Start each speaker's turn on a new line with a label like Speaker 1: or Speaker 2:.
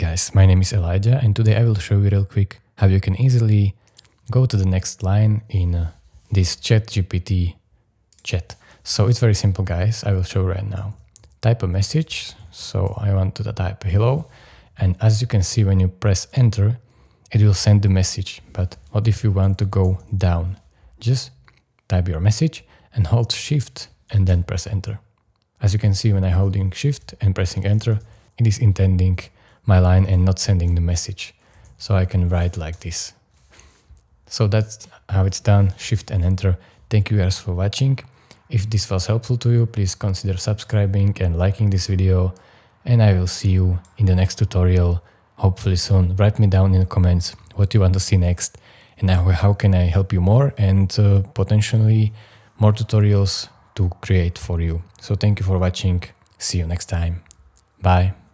Speaker 1: guys, my name is Elijah and today I will show you real quick how you can easily go to the next line in this ChatGPT chat. So it's very simple guys, I will show you right now. Type a message, so I want to type hello, and as you can see when you press enter, it will send the message. But what if you want to go down? Just type your message and hold shift and then press enter. As you can see when I'm holding shift and pressing enter, it is intending my line and not sending the message. So I can write like this. So that's how it's done, shift and enter. Thank you guys for watching. If this was helpful to you, please consider subscribing and liking this video. And I will see you in the next tutorial, hopefully soon. Write me down in the comments what you want to see next and how can I help you more, and potentially more tutorials to create for you. So thank you for watching. See you next time. Bye.